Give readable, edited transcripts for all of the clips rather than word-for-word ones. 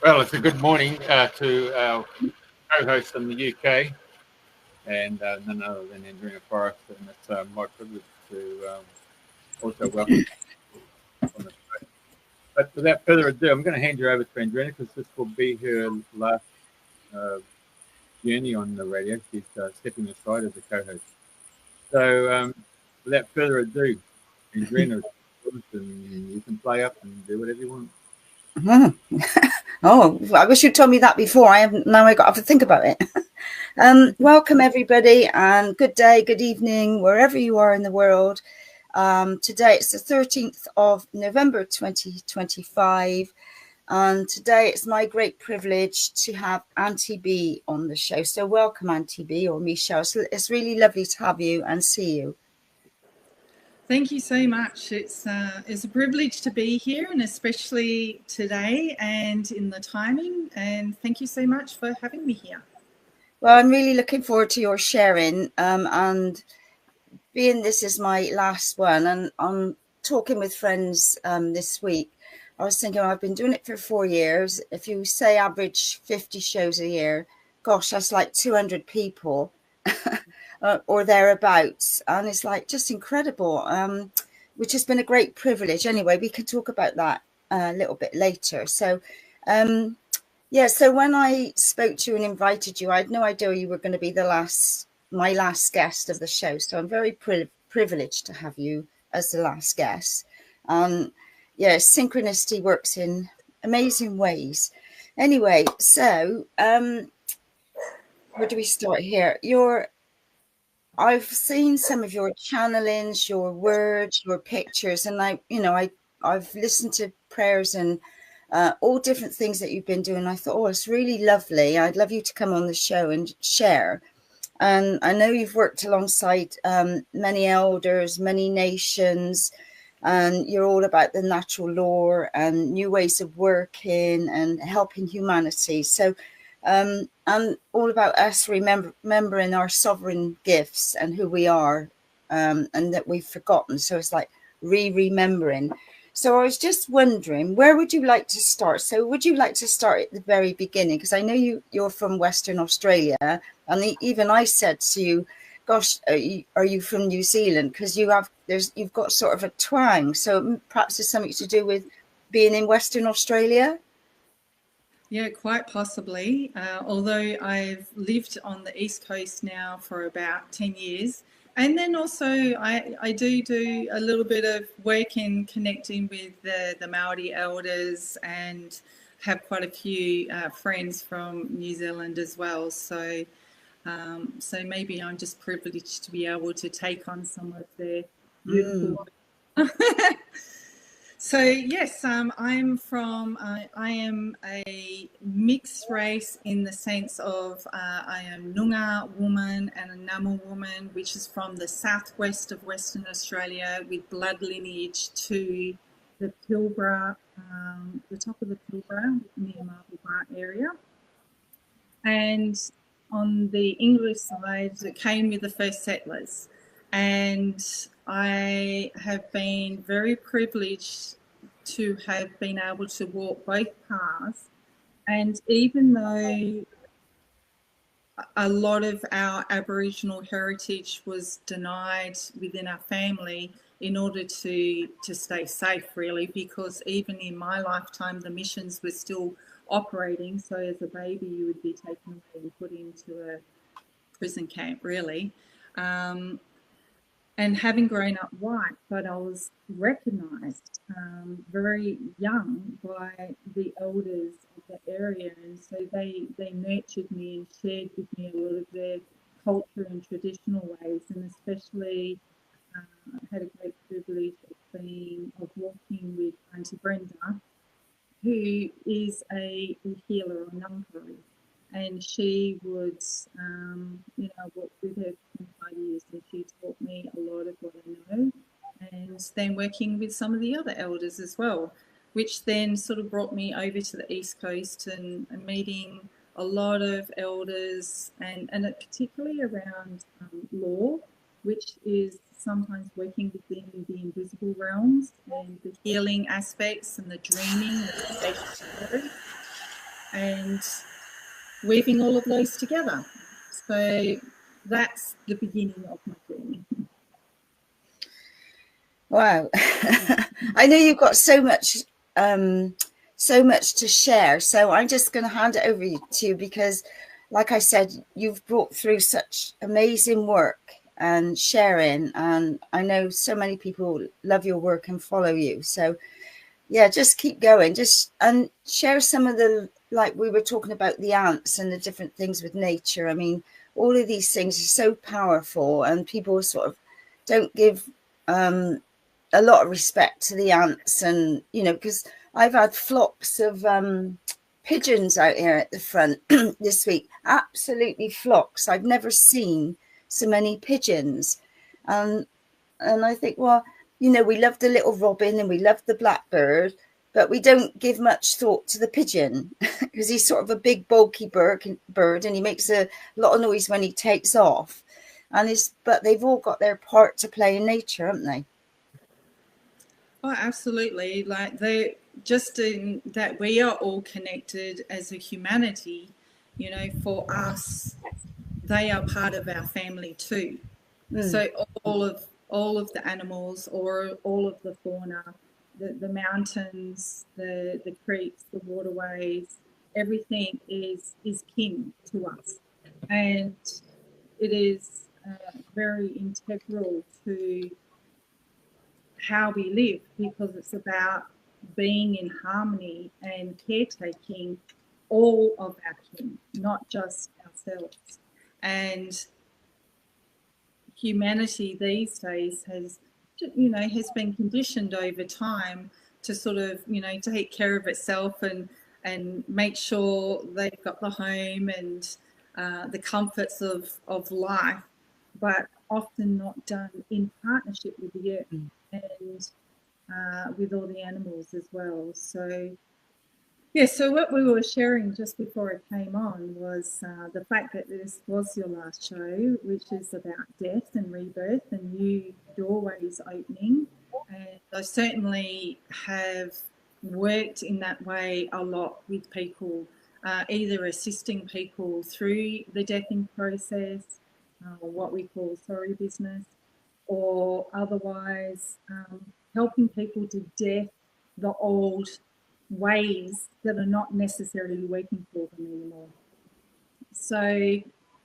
Well, it's a good morning to our co-host in the UK, and none other than Andrena Forrest, and it's my privilege to also welcome you on the show. But without further ado, I'm going to hand you over to Andrena because this will be her last uh, journey on the radio. She's stepping aside as a co-host. So without further ado, Andrena, and you can play up and do whatever you want. Oh, I wish you'd told me that before. I haven't. Now I got to think about it. Welcome everybody, and good day, good evening, wherever you are in the world. Today it's the 13th of November 2025, and today it's my great privilege to have Aunty B on the show. So welcome, Aunty B, or Michelle. It's really lovely to have you and see you. Thank you so much. It's a privilege to be here, and especially today and in the timing. And thank you so much for having me here. Well, I'm really looking forward to your sharing. And being this is my last one, and I'm talking with friends this week, I was thinking I've been doing it for 4 years. If you say average 50 shows a year, gosh, that's like 200 people. Or thereabouts, and it's like just incredible, which has been a great privilege. Anyway, we can talk about that a little bit later. So so when I spoke to you and invited you, I had no idea you were going to be my last guest of the show, so I'm very privileged to have you as the last guest. Synchronicity works in amazing ways. Anyway, so where do we start here? I've seen some of your channelings, your words, your pictures, and I've listened to prayers and all different things that you've been doing. I thought, oh, it's really lovely. I'd love you to come on the show and share. And I know you've worked alongside many elders, many nations, and you're all about the natural law and new ways of working and helping humanity. So and all about us remembering our sovereign gifts and who we are, and that we've forgotten. So it's like remembering. So I was just wondering, where would you like to start? So would you like to start at the very beginning? Because I know you're from Western Australia, and even I said to you, gosh, are you from New Zealand? Because you've got sort of a twang. So perhaps it's something to do with being in Western Australia. Yeah, quite possibly. Although I've lived on the East Coast now for about 10 years. And then also I do a little bit of work in connecting with the Maori elders and have quite a few friends from New Zealand as well. So maybe I'm just privileged to be able to take on some of their beautiful... So yes, I'm from. I am a mixed race in the sense of I am Noongar woman and a Nyamal woman, which is from the southwest of Western Australia, with blood lineage to the Pilbara, the top of the Pilbara near Marble Bar area, and on the English side, it came with the first settlers. And I have been very privileged to have been able to walk both paths. And even though a lot of our Aboriginal heritage was denied within our family in order to stay safe, really, because even in my lifetime, the missions were still operating. So as a baby, you would be taken away and put into a prison camp, really. And having grown up white, but I was recognised very young by the elders of the area, and so they nurtured me and shared with me a lot of their culture and traditional ways, and especially I had a great privilege of walking with Aunty Brenda, who is a healer on Nyamal. And she would, work with her for 5 years, and she taught me a lot of what I know. And then working with some of the other elders as well, which then sort of brought me over to the East Coast and meeting a lot of elders, and particularly around law, which is sometimes working within the invisible realms and the healing aspects and the dreaming and the and weaving all of those together. So that's the beginning of my journey. Wow. I know you've got so much to share, so I'm just going to hand it over to you because, like I said, you've brought through such amazing work and sharing, and I know so many people love your work and follow you. So yeah, just keep going, and share some of the, like we were talking about the ants and the different things with nature. I mean, all of these things are so powerful, and people sort of don't give a lot of respect to the ants. And because I've had flocks of pigeons out here at the front this week, absolutely flocks. I've never seen so many pigeons. And I think, well, we love the little robin and we love the blackbird, but we don't give much thought to the pigeon because he's sort of a big bulky bird and he makes a lot of noise when he takes off. But they've all got their part to play in nature, haven't they? Oh, absolutely. Like they just in that we are all connected as a humanity, for us, they are part of our family too. So all of the animals or all of the fauna, the mountains, the creeks, the waterways, everything is kin to us. And it is very integral to how we live because it's about being in harmony and caretaking all of our kin, not just ourselves. And humanity these days has been conditioned over time to sort of take care of itself and make sure they've got the home and the comforts of life, but often not done in partnership with the earth and with all the animals as well. So yeah, so what we were sharing just before I came on was the fact that this was your last show, which is about death and rebirth and new doorways opening. And I certainly have worked in that way a lot with people, either assisting people through the deathing process, or what we call sorry business, or otherwise helping people to death the old ways that are not necessarily working for them anymore. So,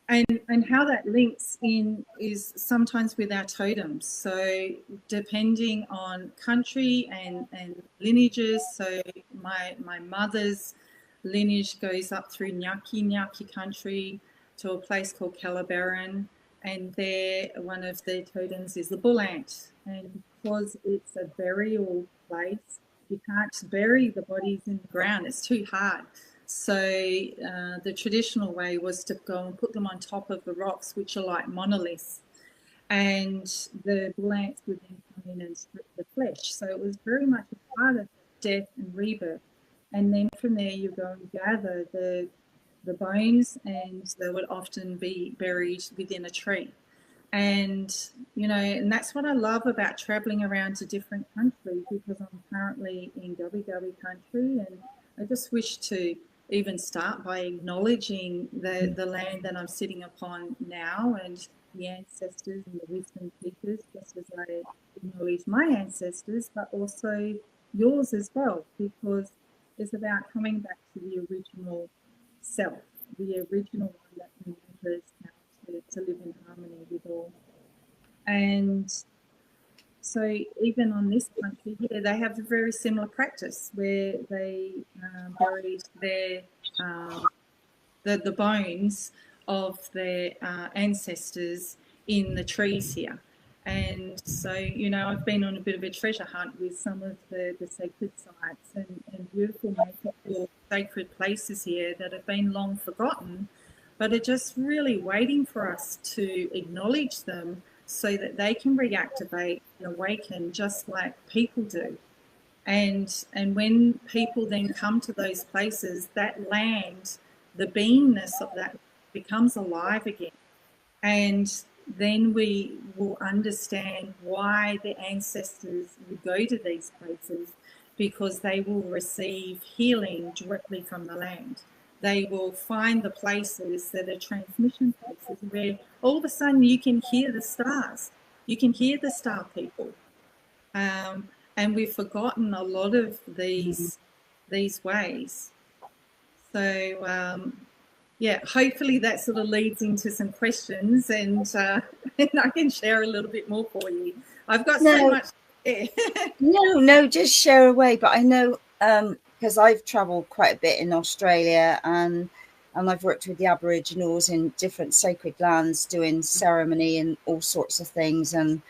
and how that links in is sometimes with our totems. So depending on country and lineages, so my mother's lineage goes up through Nyaki country to a place called Calabaran, and there one of their totems is the bull ant. And because it's a burial place, you can't bury the bodies in the ground, it's too hard. So the traditional way was to go and put them on top of the rocks, which are like monoliths, and the bull ants would then come in and strip the flesh. So it was very much a part of death and rebirth. And then from there you go and gather the bones, and they would often be buried within a tree. And and that's what I love about traveling around to different countries, because I'm currently in Gubbi country, and I just wish to even start by acknowledging the land that I'm sitting upon now and the ancestors and the wisdom keepers, just as I acknowledge my ancestors, but also yours as well, because it's about coming back to the original self, the original one that remembers how to live in harmony with all. And so even on this country here, they have a very similar practice where they bury their the bones of their ancestors in the trees here. And so, I've been on a bit of a treasure hunt with some of the sacred sites and beautiful sacred places here that have been long forgotten, but are just really waiting for us to acknowledge them so that they can reactivate and awaken just like people do. And when people then come to those places, that land, the beingness of that becomes alive again. And then we will understand why the ancestors would go to these places, because they will receive healing directly from the land. they will find the places that are transmission places where all of a sudden you can hear the stars. You can hear the star people. And we've forgotten a lot of these ways. So, yeah, hopefully that sort of leads into some questions, and I can share a little bit more for you. I've got so much. No, just share away. But I know, because I've travelled quite a bit in Australia, and I've worked with the Aboriginals in different sacred lands doing ceremony and all sorts of things, and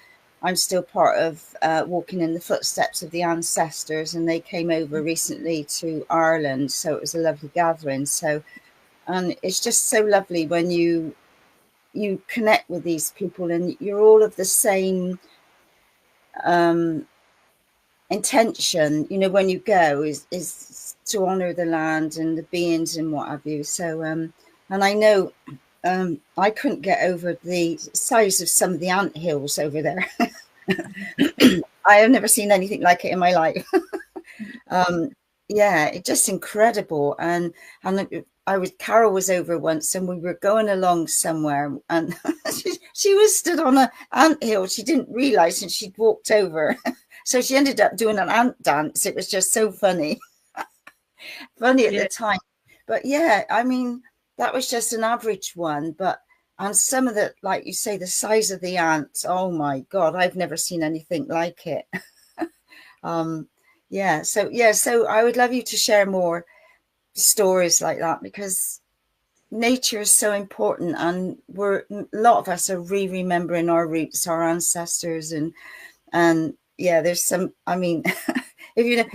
I'm still part of walking in the footsteps of the ancestors, and they came over recently to Ireland, so it was a lovely gathering. So, and it's just so lovely when you connect with these people and you're all of the same intention, you know, when you go is to honor the land and the beings and what have you. So and I know I couldn't get over the size of some of the ant hills over there. I have never seen anything like it in my life. Yeah, it's just incredible. And Carol was over once, and we were going along somewhere, and she was stood on an ant hill. She didn't realize, and she'd walked over. So she ended up doing an ant dance. It was just so funny. Funny at the time. But yeah, I mean, that was just an average one. But and some of the, like you say, the size of the ants, oh my God, I've never seen anything like it. So I would love you to share more stories like that, because nature is so important, and a lot of us are remembering our roots, our ancestors, and yeah, there's some, I mean, if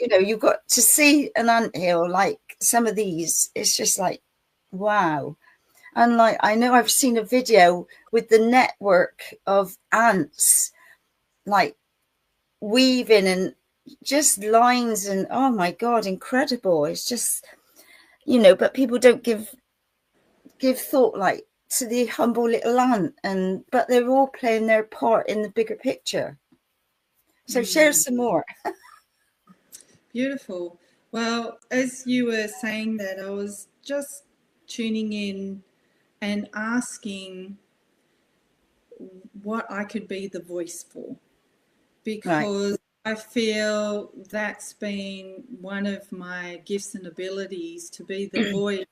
you've got to see an anthill like some of these, it's just like, wow. And like, I know I've seen a video with the network of ants, like weaving and just lines, and oh my God, incredible. It's just, but people don't give thought like to the humble little ant, but they're all playing their part in the bigger picture. So share some more. Beautiful. Well, as you were saying that, I was just tuning in and asking what I could be the voice for, because I feel that's been one of my gifts and abilities, to be the voice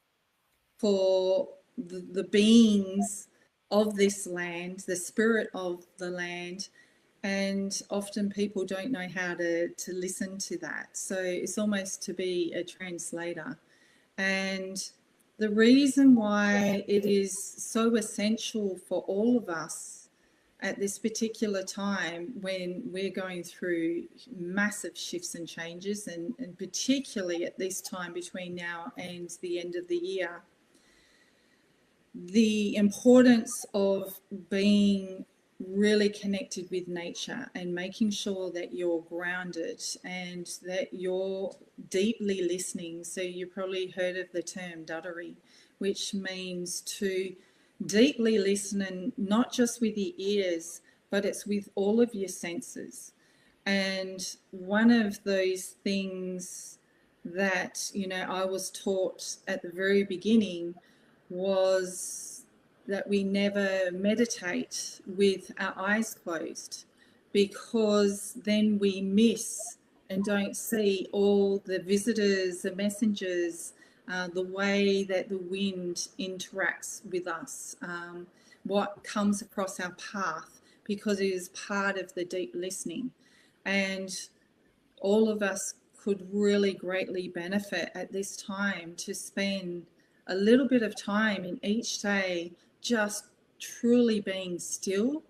for the beings of this land, the spirit of the land. And often people don't know how to listen to that. So it's almost to be a translator. And the reason why it is so essential for all of us at this particular time, when we're going through massive shifts and changes, and particularly at this time between now and the end of the year, the importance of being really connected with nature and making sure that you're grounded and that you're deeply listening. So you probably heard of the term duddery, which means to deeply listen, and not just with your ears, but it's with all of your senses. And one of those things that, I was taught at the very beginning was that we never meditate with our eyes closed, because then we miss and don't see all the visitors, the messengers, the way that the wind interacts with us, what comes across our path, because it is part of the deep listening. And all of us could really greatly benefit at this time to spend a little bit of time in each day just truly being still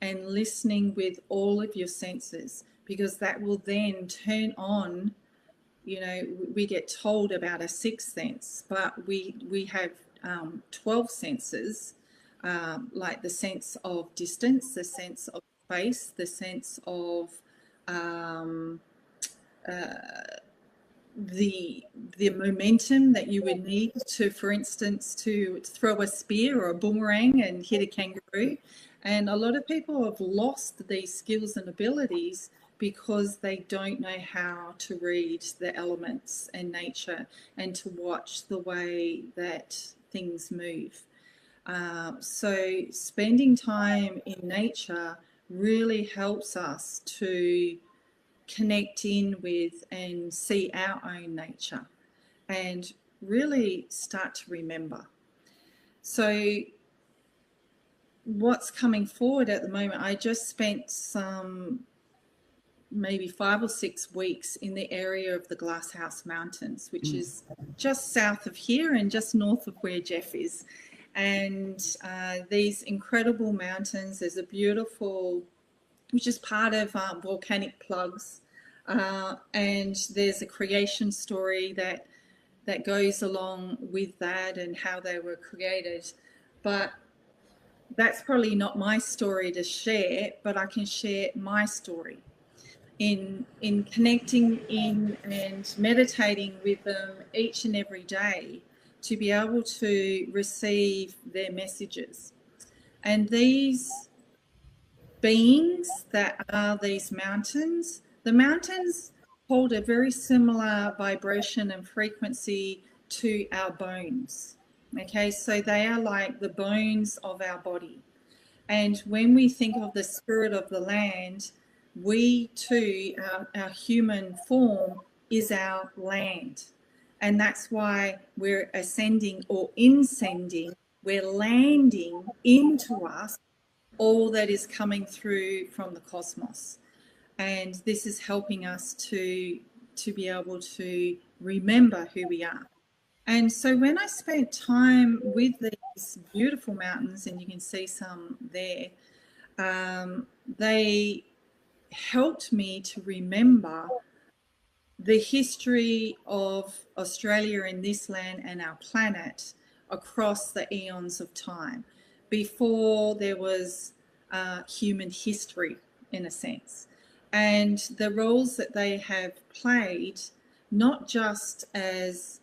and listening with all of your senses, because that will then turn on, we get told about a sixth sense, but we have 12 senses, like the sense of distance, the sense of space, the sense of the momentum that you would need to, for instance, to throw a spear or a boomerang and hit a kangaroo. And a lot of people have lost these skills and abilities because they don't know how to read the elements and nature and to watch the way that things move. So spending time in nature really helps us to connect in with and see our own nature and really start to remember. So what's coming forward at the moment, I just spent some maybe 5 or 6 weeks in the area of the Glasshouse Mountains, which is just south of here and just north of where Jeff is. And these incredible mountains, there's a beautiful, which is part of volcanic plugs, and there's a creation story that goes along with that and how they were created. But that's probably not my story to share, but I can share my story in connecting in and meditating with them each and every day to be able to receive their messages. And these beings that are these mountains, the mountains hold a very similar vibration and frequency to our bones. Okay, so they are like the bones of our body. And when we think of the spirit of the land, we too, our human form is our land. And that's why we're ascending or inscending, we're landing into us all that is coming through from the cosmos. And this is helping us to be able to remember who we are. And so when I spent time with these beautiful mountains, and you can see some there, they helped me to remember the history of Australia and this land and our planet across the eons of time, before there was human history, in a sense. And the roles that they have played, not just as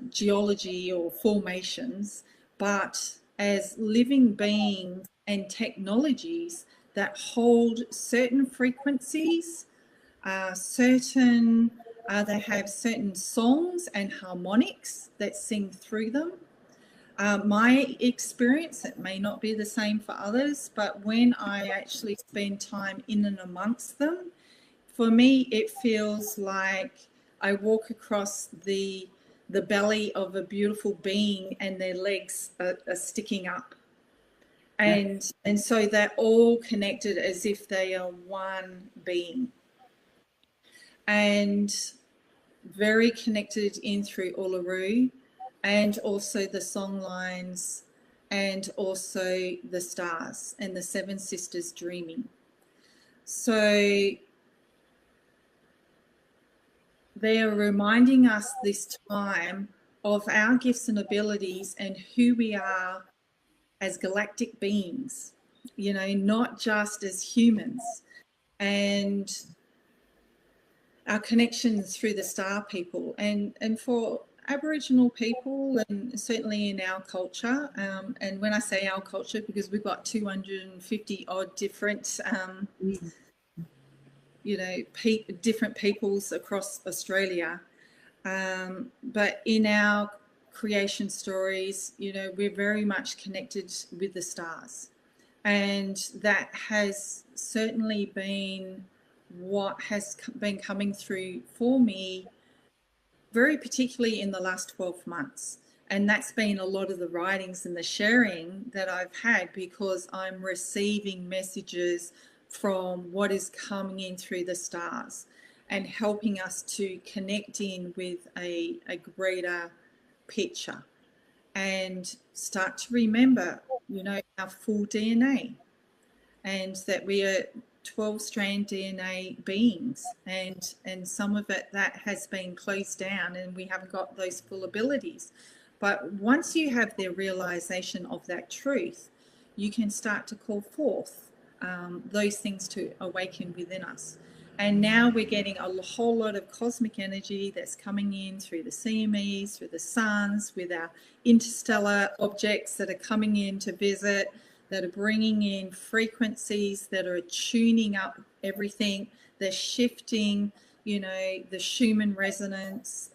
geology or formations, but as living beings and technologies that hold certain frequencies, they have certain songs and harmonics that sing through them. My experience, it may not be the same for others, but when I actually spend time in and amongst them, for me it feels like I walk across the belly of a beautiful being and their legs are sticking up. And so they're all connected as if they are one being. And very connected in through Uluru, and also the song lines, and also the stars and the seven sisters dreaming. So they are reminding us this time of our gifts and abilities and who we are as galactic beings, you know, not just as humans, and our connections through the star people. And for Aboriginal people, and certainly in our culture, and when I say our culture, because we've got 250 odd different you know, different peoples across Australia, but in our creation stories, you know, we're very much connected with the stars, and that has certainly been what has been coming through for me, very particularly in the last 12 months. And that's been a lot of the writings and the sharing that I've had, because I'm receiving messages from what is coming in through the stars and helping us to connect in with a greater picture and start to remember, you know, our full DNA, and that we are 12-strand DNA beings, and some of it that has been closed down and we haven't got those full abilities. But once you have the realization of that truth, you can start to call forth those things to awaken within us. And now we're getting a whole lot of cosmic energy that's coming in through the CMEs, through the suns, with our interstellar objects that are coming in to visit, that are bringing in frequencies that are tuning up everything. They're shifting, you know, the Schumann resonance,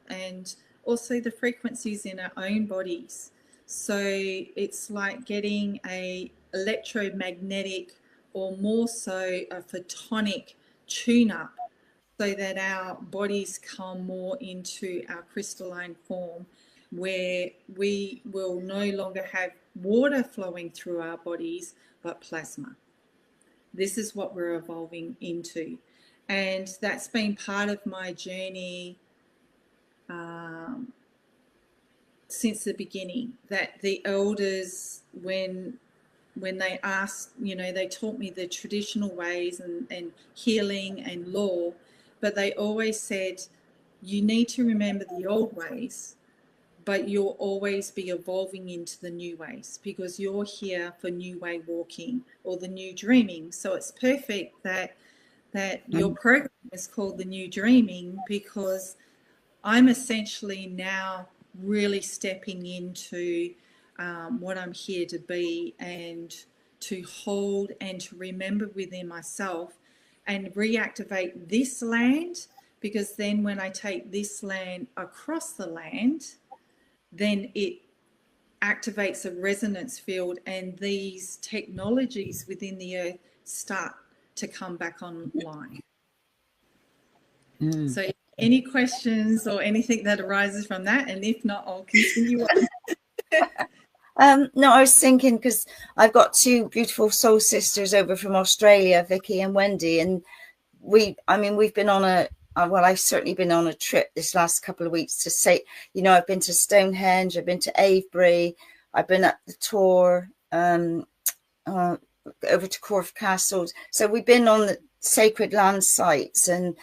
and also the frequencies in our own bodies. So it's like getting a electromagnetic, or more so a photonic tune-up, so that our bodies come more into our crystalline form, where we will no longer have water flowing through our bodies, but plasma. This is what we're evolving into. And that's been part of my journey since the beginning, that the elders, when they asked, you know, they taught me the traditional ways and healing and law, but they always said, you need to remember the old ways, but you'll always be evolving into the new ways, because you're here for new way walking or the new dreaming. So it's perfect that your program is called the New Dreaming, because I'm essentially now really stepping into what I'm here to be, and to hold and to remember within myself, and reactivate this land, because then when I take this land across the land, then it activates a resonance field, and these technologies within the earth start to come back online. So any questions or anything that arises from that? And if not, I'll continue on. No, I was thinking, because I've got two beautiful soul sisters over from Australia, Vicky and Wendy, and we've been on I've certainly been on a trip this last couple of weeks to say, you know, I've been to Stonehenge, I've been to Avebury, I've been up the Tor, over to Corfe Castle. So we've been on the sacred land sites, and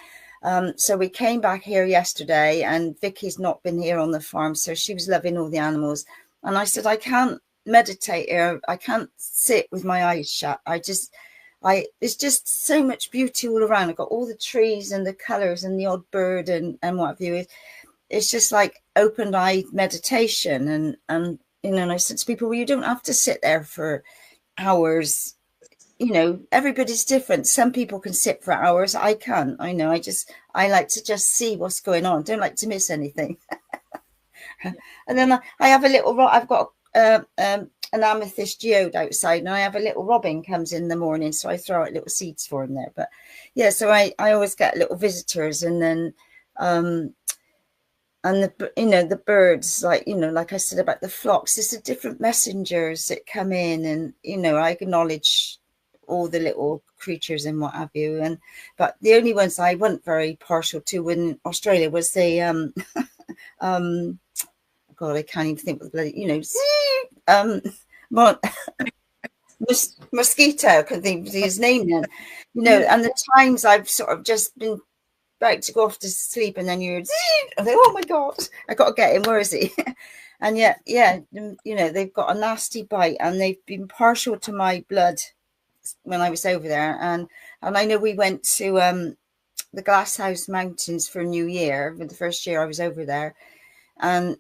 so we came back here yesterday, and Vicky's not been here on the farm, so she was loving all the animals. And I said, I can't meditate here. I can't sit with my eyes shut. There's just so much beauty all around. I've got all the trees and the colours and the odd bird and what have you. It's just like open-eyed meditation. And you know, and I said to people, well, you don't have to sit there for hours. You know, everybody's different. Some people can sit for hours. I can't. I know. I like to just see what's going on. Don't like to miss anything. And then I have a little, I've got an amethyst geode outside, and I have a little robin comes in the morning, so I throw out little seeds for him there. But yeah, so I always get little visitors, and then and the birds, like I said about the flocks, there's the different messengers that come in, and I acknowledge all the little creatures and what have you. But the only ones I wasn't very partial to in Australia was the God, I can't even think of the bloody, mosquito, I couldn't think of his name then. And the times I've sort of just been about to go off to sleep, and then I think, oh my God, I got to get him, where is he? And yet, yeah, they've got a nasty bite, and they've been partial to my blood when I was over there. And I know we went to the Glasshouse Mountains for New Year, the first year I was over there, and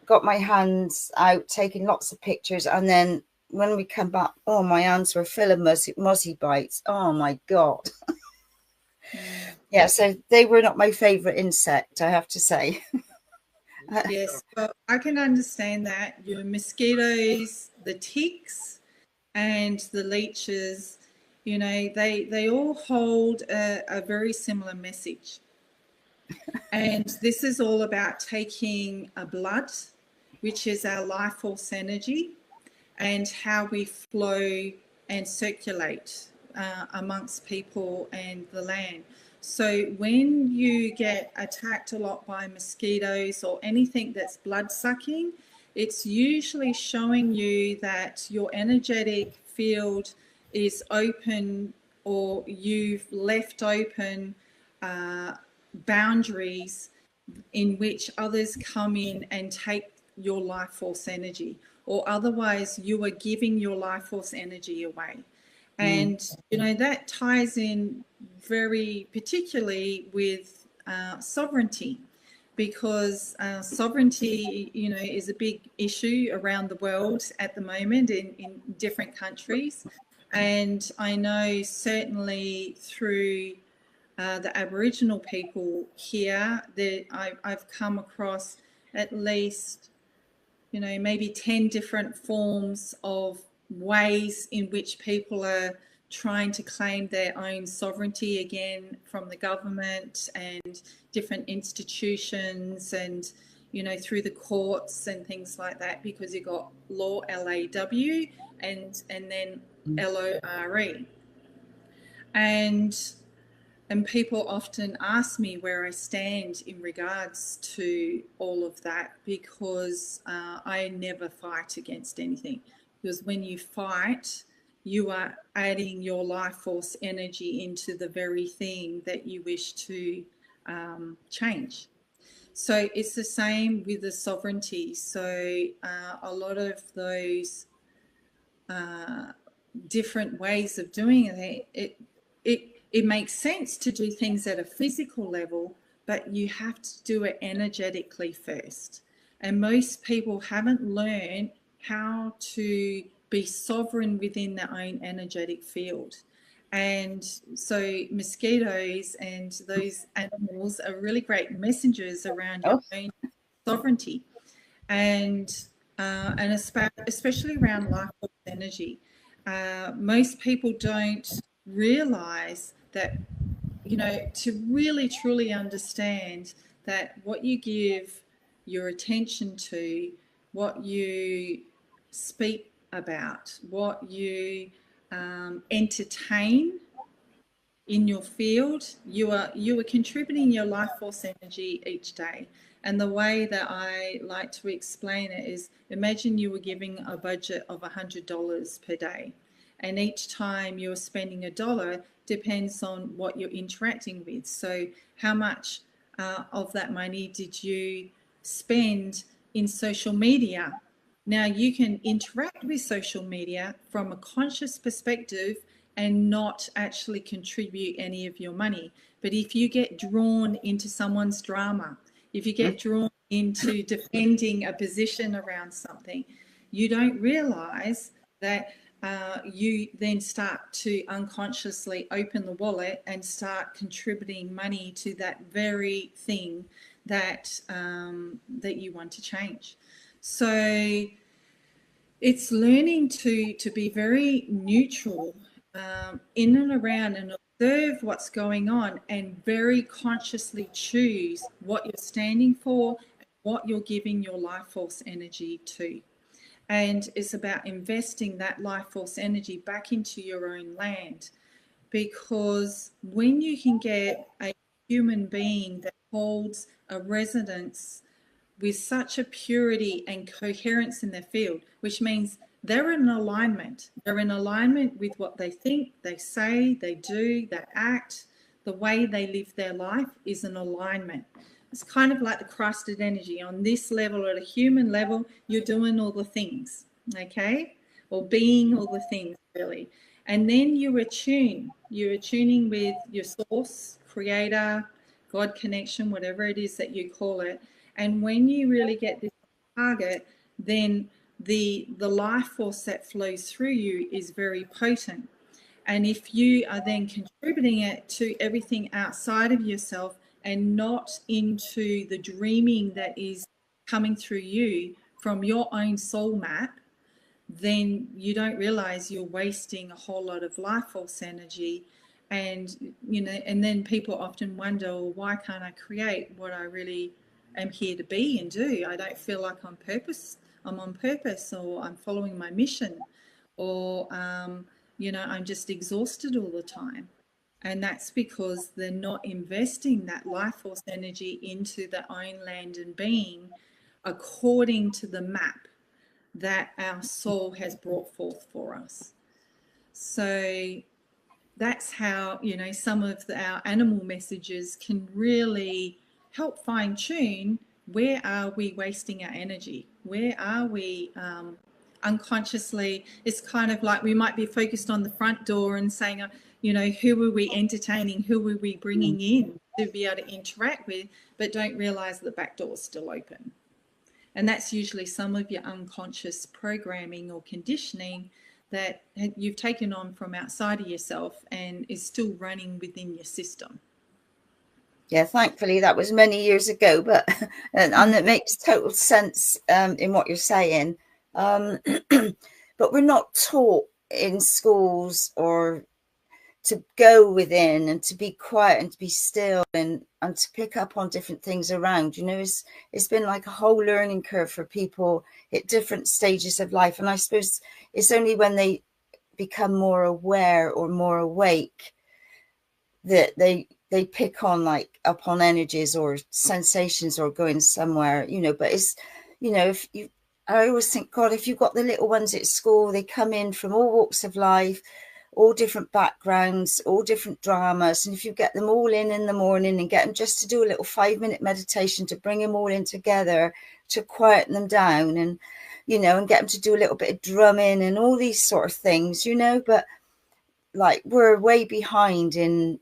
got my hands out, taking lots of pictures. And then when we come back, oh, my hands were full of muzzy bites. Oh my God. Yeah, so they were not my favorite insect, I have to say. Yes, well, I can understand that. Your mosquitoes, the ticks, and the leeches, they all hold a very similar message. And this is all about taking a blood, which is our life force energy, and how we flow and circulate amongst people and the land. So when you get attacked a lot by mosquitoes or anything that's blood sucking, it's usually showing you that your energetic field is open, or you've left open boundaries in which others come in and take your life force energy, or otherwise you are giving your life force energy away. And that ties in very particularly with sovereignty, because sovereignty, you know, is a big issue around the world at the moment in different countries. And I know certainly through the Aboriginal people here, that I've come across at least, you know, maybe 10 different forms of ways in which people are trying to claim their own sovereignty again from the government and different institutions, and, you know, through the courts and things like that, because you've got law, LAW, and then LORE. And people often ask me where I stand in regards to all of that, because I never fight against anything. Because when you fight, you are adding your life force energy into the very thing that you wish to change. So it's the same with the sovereignty. So a lot of those different ways of doing it makes sense to do things at a physical level, but you have to do it energetically first. And most people haven't learned how to be sovereign within their own energetic field. And so mosquitoes and those animals are really great messengers around your own sovereignty, and especially around life force energy. Most people don't realize that, you know, to really truly understand that what you give your attention to, what you speak about, what you entertain in your field, you are contributing your life force energy each day. And the way that I like to explain it is, imagine you were giving a budget of $100 per day, and each time you're spending $1 depends on what you're interacting with. So how much of that money did you spend in social media? Now you can interact with social media from a conscious perspective and not actually contribute any of your money. But if you get drawn into someone's drama, if you get drawn into defending a position around something, you don't realize that you then start to unconsciously open the wallet and start contributing money to that very thing that that you want to change. So it's learning to be very neutral in and around, and observe what's going on, and very consciously choose what you're standing for, what you're giving your life force energy to. And it's about investing that life force energy back into your own land, because when you can get a human being that holds a resonance with such a purity and coherence in their field, which means they're in alignment. They're in alignment with what they think, they say, they do, they act. The way they live their life is an alignment. It's kind of like the crusted energy. On this level, at a human level, you're doing all the things, okay? Or being all the things, really. And then you attune. You're attuning with your source, creator, God connection, whatever it is that you call it. And when you really get this target, then the life force that flows through you is very potent. And if you are then contributing it to everything outside of yourself and not into the dreaming that is coming through you from your own soul map, then you don't realize you're wasting a whole lot of life force energy. And, you know, and then people often wonder, well, why can't I create what I really am here to be and do? I don't feel like I'm on purpose, or I'm following my mission, or, you know, I'm just exhausted all the time. And that's because they're not investing that life force energy into their own land and being according to the map that our soul has brought forth for us. So that's how, you know, some of our animal messages can really help fine tune where are we wasting our energy, where are we unconsciously. It's kind of like we might be focused on the front door and saying, you know, who are we entertaining, who are we bringing in, to be able to interact with, but don't realize the back door is still open. And that's usually some of your unconscious programming or conditioning that you've taken on from outside of yourself and is still running within your system. Yeah, thankfully that was many years ago, but and it makes total sense in what you're saying. But we're not taught in schools or to go within and to be quiet and to be still and to pick up on different things around. You know, it's been like a whole learning curve for people at different stages of life. And I suppose it's only when they become more aware or more awake that they pick on like up on energies or sensations or going somewhere, you know. But it's, you know, if you, I always think, God, if you've got the little ones at school, they come in from all walks of life, all different backgrounds, all different dramas. And if you get them all in the morning and get them just to do a little 5-minute meditation to bring them all in together, to quieten them down and, you know, and get them to do a little bit of drumming and all these sort of things, you know. But like we're way behind in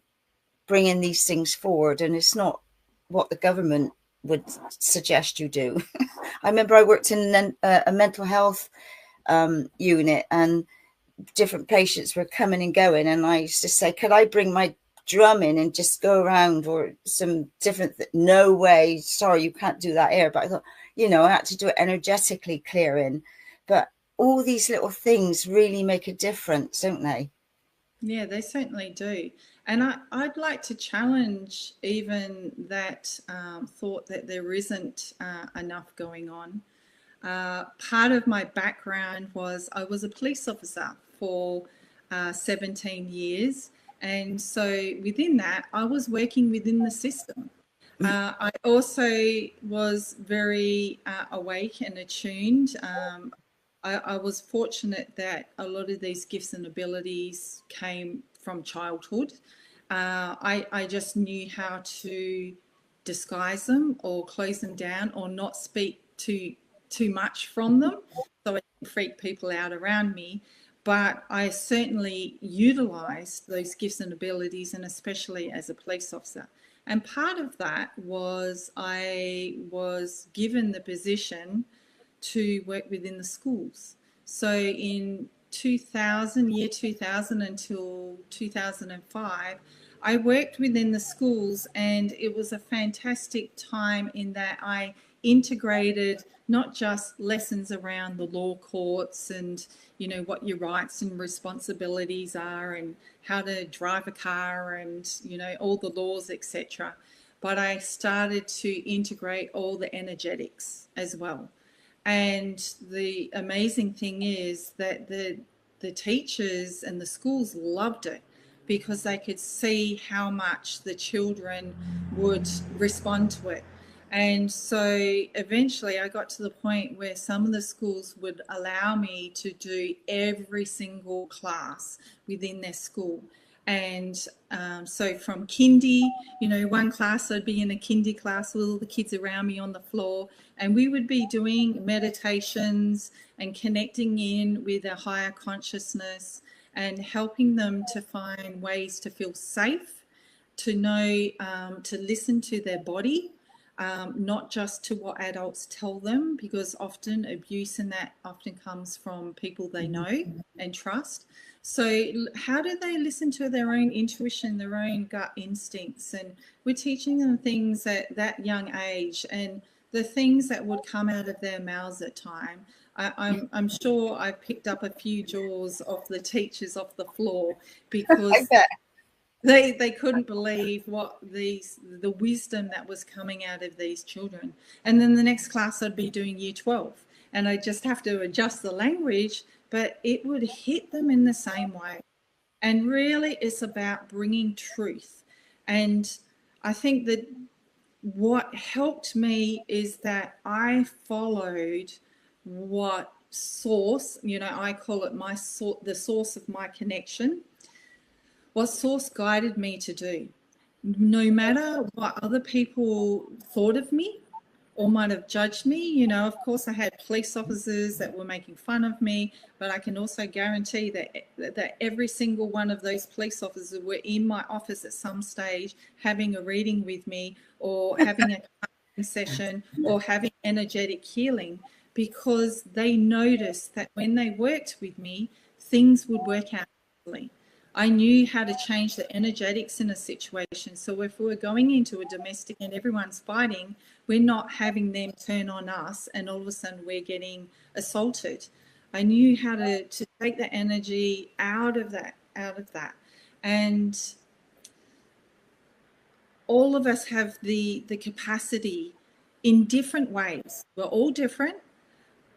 bringing these things forward, and it's not what the government would suggest you do. I remember I worked in a mental health unit, and different patients were coming and going, and I used to say, could I bring my drum in and just go around, or some different no way, sorry, you can't do that here. But I thought, you know, I had to do it energetically clearing. But all these little things really make a difference, don't they? Yeah, they certainly do. And I'd like to challenge even that thought that there isn't enough going on. Part of my background was I was a police officer for 17 years. And so within that, I was working within the system. I also was very awake and attuned. I was fortunate that a lot of these gifts and abilities came from childhood. I just knew how to disguise them or close them down or not speak too much from them, so I didn't freak people out around me. But I certainly utilised those gifts and abilities, and especially as a police officer. And part of that was I was given the position to work within the schools. So in 2000 until 2005, I worked within the schools, and it was a fantastic time in that I integrated not just lessons around the law courts and, you know, what your rights and responsibilities are and how to drive a car and, you know, all the laws, etc. But I started to integrate all the energetics as well. And the amazing thing is that the teachers and the schools loved it, because they could see how much the children would respond to it. And so eventually I got to the point where some of the schools would allow me to do every single class within their school. And so from kindy, you know, one class I'd be in a kindy class with all the kids around me on the floor, and we would be doing meditations and connecting in with a higher consciousness and helping them to find ways to feel safe, to know, to listen to their body, not just to what adults tell them, because often abuse and that often comes from people they know and trust. So how do they listen to their own intuition, their own gut instincts? And we're teaching them things at that young age, and the things that would come out of their mouths at time. I'm sure I picked up a few jaws off the teachers off the floor, because they couldn't believe what the wisdom that was coming out of these children. And then the next class I'd be doing year 12, and I just have to adjust the language, but it would hit them in the same way. And really it's about bringing truth. And I think that what helped me is that I followed what source, you know, I call it my the source of my connection, what source guided me to do. No matter what other people thought of me, or might have judged me. You know, of course, I had police officers that were making fun of me, but I can also guarantee that every single one of those police officers were in my office at some stage having a reading with me, or having a session, or having energetic healing, because they noticed that when they worked with me, things would work out easily. I knew how to change the energetics in a situation. So if we're going into a domestic and everyone's fighting, we're not having them turn on us and all of a sudden we're getting assaulted. I knew how to take the energy out of that. And all of us have the capacity in different ways. We're all different,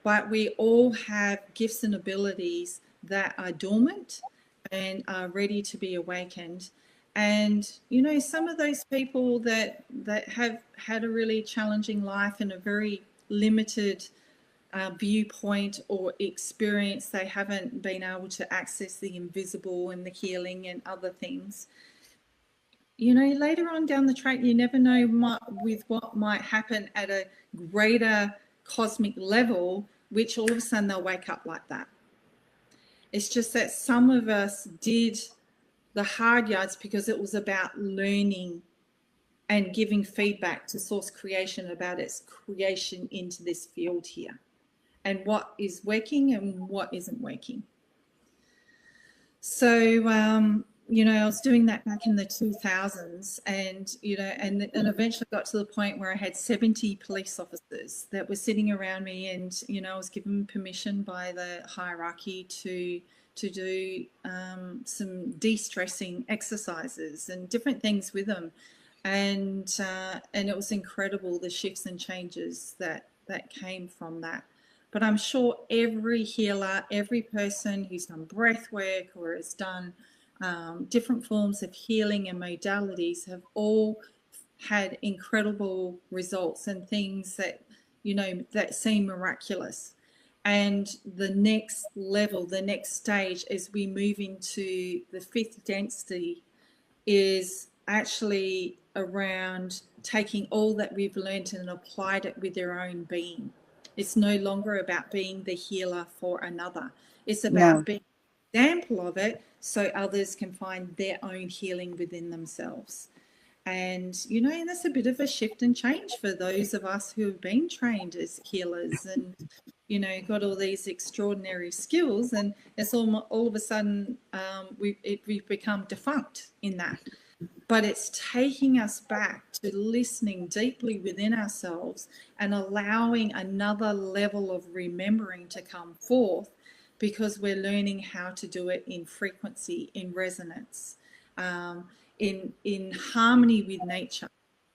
but we all have gifts and abilities that are dormant and are ready to be awakened. And, you know, some of those people that have had a really challenging life and a very limited viewpoint or experience, they haven't been able to access the invisible and the healing and other things. You know, later on down the track, you never know what might happen at a greater cosmic level, which all of a sudden they'll wake up like that. It's just that some of us did the hard yards because it was about learning and giving feedback to source creation about its creation into this field here, and what is working and what isn't working. So, you know, I was doing that back in the 2000s, and, you know, and eventually got to the point where I had 70 police officers that were sitting around me, and, you know, I was given permission by the hierarchy to do some de-stressing exercises and different things with them. And it was incredible, the shifts and changes that came from that. But I'm sure every healer, every person who's done breath work or has done different forms of healing and modalities have all had incredible results and things that, you know, that seem miraculous. And the next level, the next stage, as we move into the fifth density, is actually around taking all that we've learned and applied it with their own being. It's no longer about being the healer for another. It's about being an example of it so others can find their own healing within themselves. And, you know, and that's a bit of a shift and change for those of us who have been trained as healers and, you know, got all these extraordinary skills, and it's all of a sudden we've become defunct in that. But it's taking us back to listening deeply within ourselves and allowing another level of remembering to come forth, because we're learning how to do it in frequency, in resonance, in harmony with nature.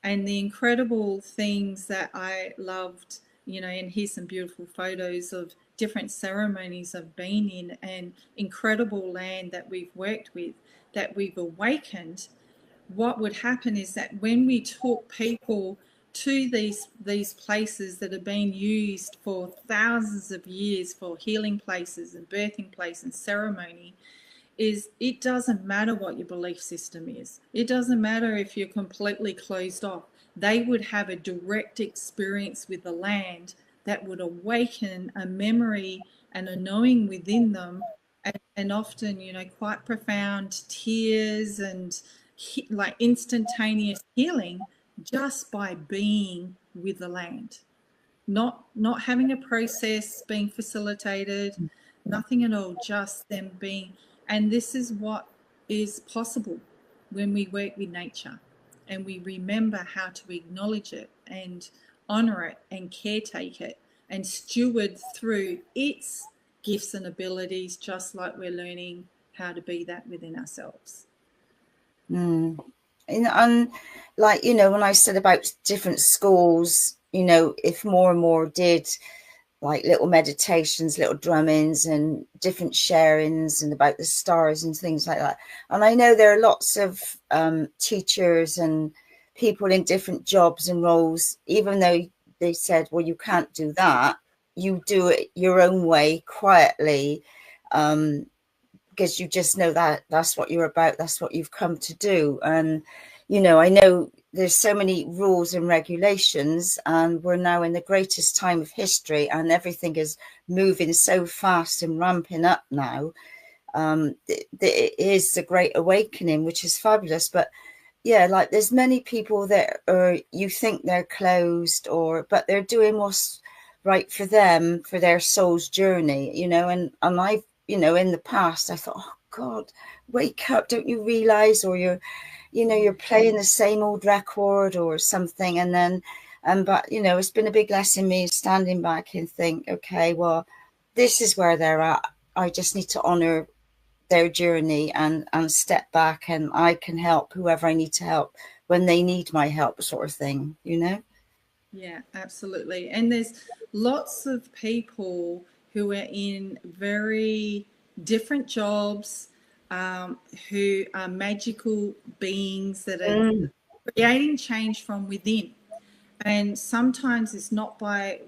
And the incredible things that I loved, you know, and here's some beautiful photos of different ceremonies I've been in, and incredible land that we've worked with, that we've awakened. What would happen is that when we took people to these places that have been used for thousands of years for healing places and birthing places and ceremony, is it doesn't matter what your belief system is. It doesn't matter if you're completely closed off. They would have a direct experience with the land that would awaken a memory and a knowing within them, and often, you know, quite profound tears and like instantaneous healing just by being with the land, not having a process being facilitated, nothing at all, just them being. And this is what is possible when we work with nature and we remember how to acknowledge it and honor it and caretake it and steward through its gifts and abilities, just like we're learning how to be that within ourselves. And like, you know, when I said about different schools, you know, if more and more did like little meditations, little drummings and different sharings and about the stars and things like that. And I know there are lots of teachers and people in different jobs and roles, even though they said, well, you can't do that, you do it your own way, quietly, because you just know that that's what you're about, that's what you've come to do. And, you know, I know there's so many rules and regulations, and we're now in the greatest time of history, and everything is moving so fast and ramping up now. It is the Great Awakening, which is fabulous. But yeah, like there's many people that are, you think they're closed, but they're doing what's right for them, for their soul's journey, you know. And I've, you know, in the past I thought, oh God, wake up, don't you realize? Or you're playing the same old record or something. And then but you know, it's been a big lesson me standing back and think, okay, well, this is where they're at. I just need to honor their journey and step back, and I can help whoever I need to help when they need my help, sort of thing, you know. Yeah, absolutely. And there's lots of people who are in very different jobs, who are magical beings that are creating change from within. And sometimes it's not by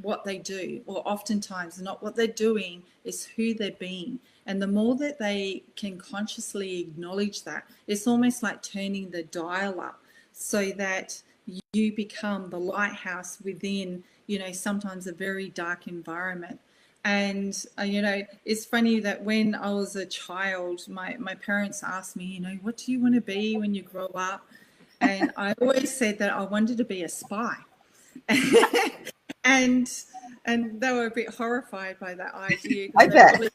what they do, or oftentimes not what they're doing, is who they're being. And the more that they can consciously acknowledge that, it's almost like turning the dial up so that you become the lighthouse within, you know, sometimes a very dark environment. And, you know, it's funny that when I was a child, my parents asked me, you know, what do you want to be when you grow up? And I always said that I wanted to be a spy. and they were a bit horrified by that idea. I bet. Probably,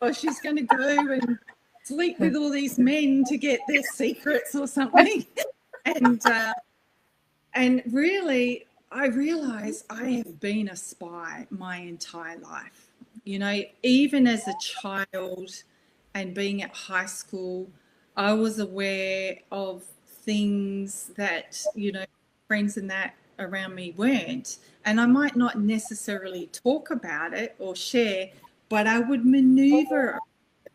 oh, she's going to go and sleep with all these men to get their secrets or something. And really, I realised I have been a spy my entire life. You know, even as a child and being at high school, I was aware of things that, you know, friends and that around me weren't. And I might not necessarily talk about it or share, but I would maneuver.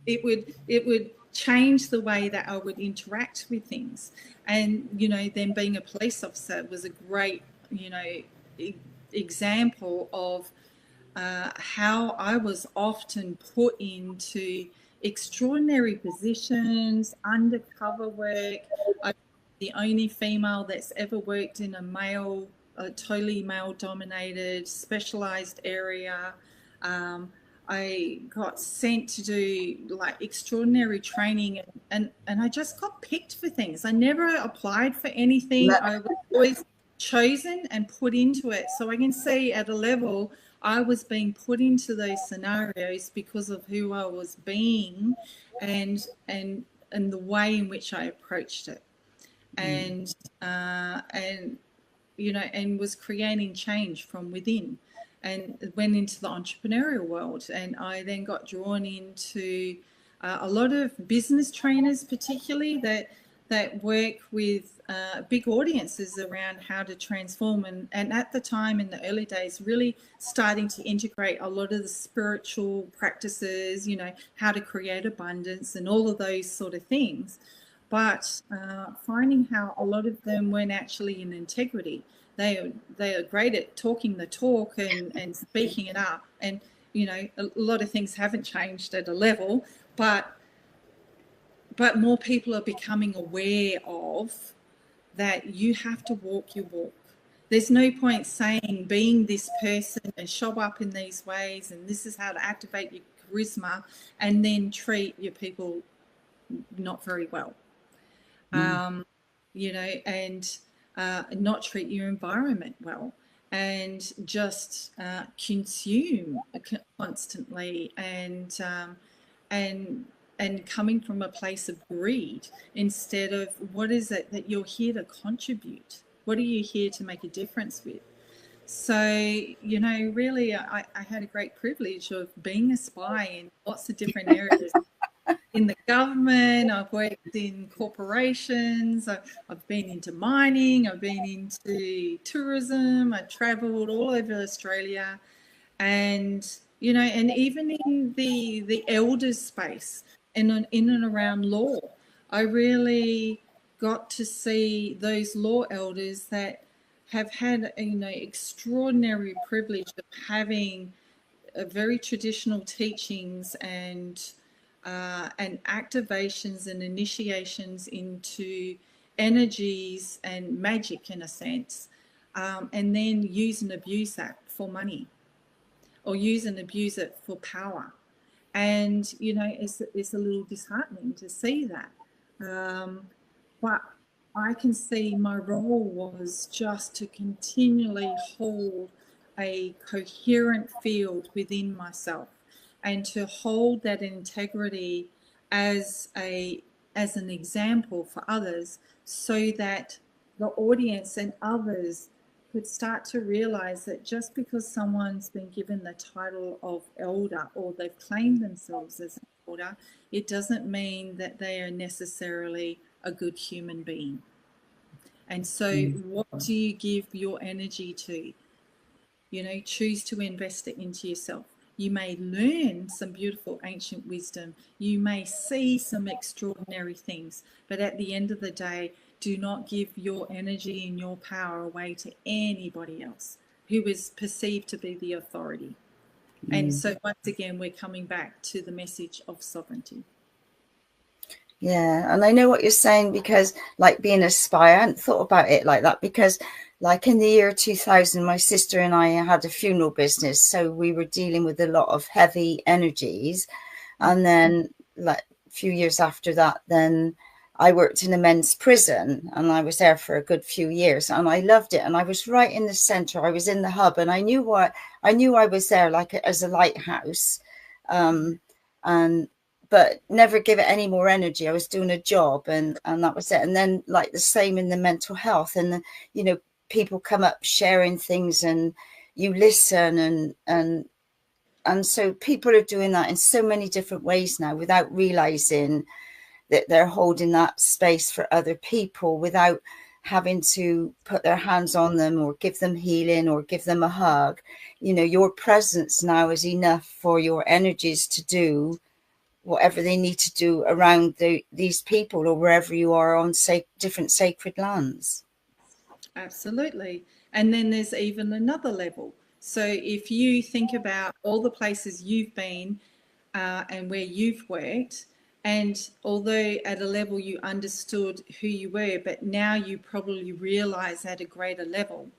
It would change the way that I would interact with things. And, you know, then being a police officer was a great, you know, example of how I was often put into extraordinary positions, undercover work. I'm the only female that's ever worked in a totally male-dominated, specialised area. I got sent to do like extraordinary training, and I just got picked for things. I never applied for anything. I was always chosen and put into it. So I can see at a level I was being put into those scenarios because of who I was being and the way in which I approached it. And you know, and was creating change from within, and went into the entrepreneurial world. And I then got drawn into a lot of business trainers, particularly that work with big audiences around how to transform. And at the time, in the early days, really starting to integrate a lot of the spiritual practices, you know, how to create abundance and all of those sort of things. But finding how a lot of them weren't actually in integrity. They are great at talking the talk and speaking it up. And, you know, a lot of things haven't changed at a level, but more people are becoming aware of that you have to walk your walk. There's no point saying being this person and show up in these ways and this is how to activate your charisma and then treat your people not very well. You know, and not treat your environment well, and just consume constantly, and coming from a place of greed instead of what is it that you're here to contribute? What are you here to make a difference with? So, you know, really, I had a great privilege of being a spy in lots of different areas. In the government, I've worked in corporations, I've been into mining, I've been into tourism, I've travelled all over Australia, and, you know, and even in the elders space and in and around law, I really got to see those law elders that have had, you know, extraordinary privilege of having very traditional teachings and activations and initiations into energies and magic in a sense, and then use and abuse that for money, or use and abuse it for power. And, you know, it's a little disheartening to see that. But I can see my role was just to continually hold a coherent field within myself, and to hold that integrity as an example for others, so that the audience and others could start to realize that just because someone's been given the title of elder, or they've claimed themselves as an elder, it doesn't mean that they are necessarily a good human being. And so what do you give your energy to? You know, choose to invest it into yourself. You may learn some beautiful ancient wisdom. You may see some extraordinary things. But at the end of the day, do not give your energy and your power away to anybody else who is perceived to be the authority. And so once again, we're coming back to the message of sovereignty. Yeah, and I know what you're saying, because like being a spy, I hadn't thought about it like that, because like in the year 2000, my sister and I had a funeral business, so we were dealing with a lot of heavy energies. And then like a few years after that, then I worked in a men's prison, and I was there for a good few years, and I loved it. And I was right in the center. I was in the hub, and I knew I was there like as a lighthouse, but never give it any more energy. I was doing a job, and that was it. And then like the same in the mental health, and you know, people come up sharing things, and you listen, and so people are doing that in so many different ways now, without realizing that they're holding that space for other people, without having to put their hands on them or give them healing or give them a hug. You know, your presence now is enough for your energies to do whatever they need to do around these people, or wherever you are on different sacred lands. Absolutely. And then there's even another level. So if you think about all the places you've been and where you've worked, and although at a level you understood who you were, but now you probably realize at a greater level,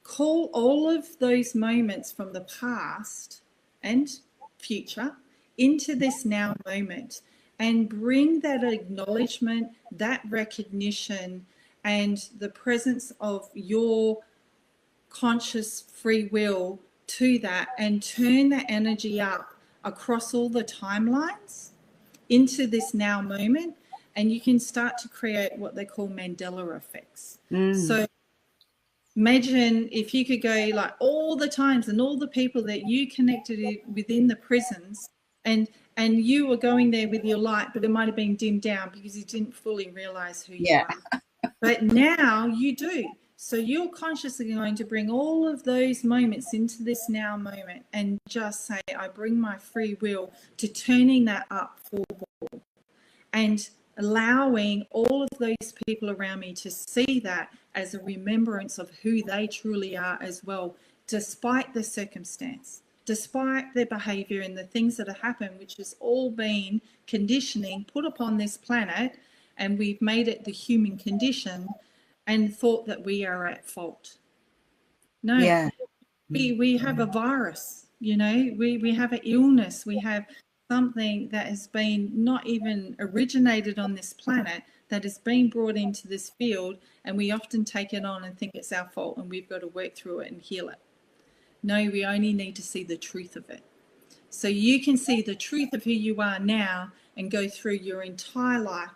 call all of those moments from the past and future into this now moment, and bring that acknowledgement, that recognition, and the presence of your conscious free will to that, and turn that energy up across all the timelines into this now moment. And you can start to create what they call Mandela effects. So imagine if you could go like all the times and all the people that you connected within the prisons, and you were going there with your light, but it might have been dimmed down because you didn't fully realize who you are. But now you do. So you're consciously going to bring all of those moments into this now moment, and just say, I bring my free will to turning that up forward, and allowing all of those people around me to see that as a remembrance of who they truly are as well, despite the circumstance, despite their behavior and the things that have happened, which has all been conditioning put upon this planet, and we've made it the human condition and thought that we are at fault. No, we have a virus, you know, we have an illness, we have something that has been not even originated on this planet, that has been brought into this field, and we often take it on and think it's our fault and we've got to work through it and heal it. No, we only need to see the truth of it. So you can see the truth of who you are now and go through your entire life,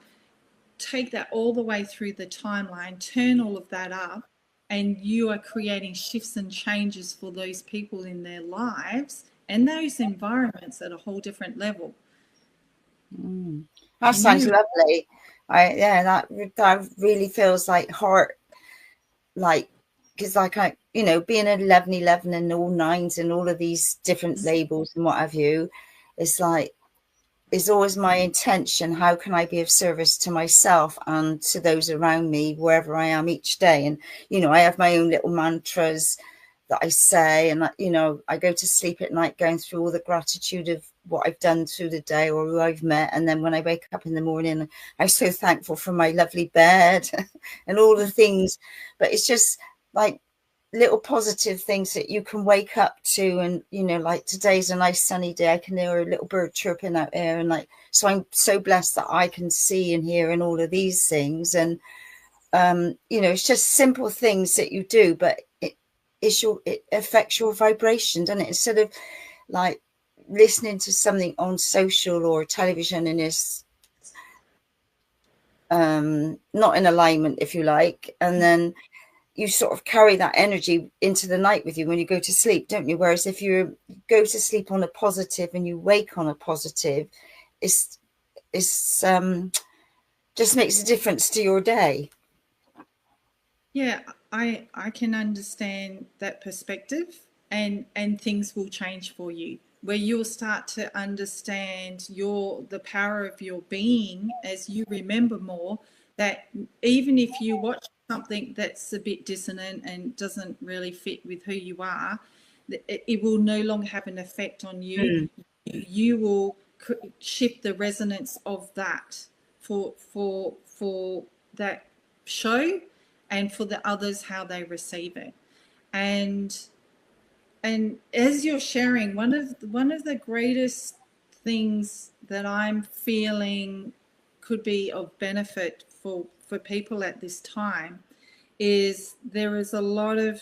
take that all the way through the timeline, turn all of that up, and you are creating shifts and changes for those people in their lives and those environments at a whole different level. That sounds lovely. That really feels like heart, like, because like I, you know, being an 1111 and all nines and all of these different labels and what have you, it's like, is always my intention. How can I be of service to myself and to those around me wherever I am each day? And, you know, I have my own little mantras that I say, and, you know, I go to sleep at night going through all the gratitude of what I've done through the day or who I've met. And then when I wake up in the morning, I'm so thankful for my lovely bed and all the things. But it's just like little positive things that you can wake up to. And, you know, like today's a nice sunny day. I can hear a little bird chirping out there. And like, so I'm so blessed that I can see and hear and all of these things. And, you know, it's just simple things that you do, but it affects your vibration, doesn't it? Instead of like listening to something on social or television and it's not in alignment, if you like, and then you sort of carry that energy into the night with you when you go to sleep, don't you? Whereas if you go to sleep on a positive and you wake on a positive, it's just makes a difference to your day. Yeah, I can understand that perspective, and things will change for you, where you'll start to understand the power of your being as you remember more that even if you watch something that's a bit dissonant and doesn't really fit with who you are, it will no longer have an effect on you. You will shift the resonance of that for that show, and for the others how they receive it. And as you're sharing, one of the greatest things that I'm feeling could be of benefit for people at this time is there is a lot of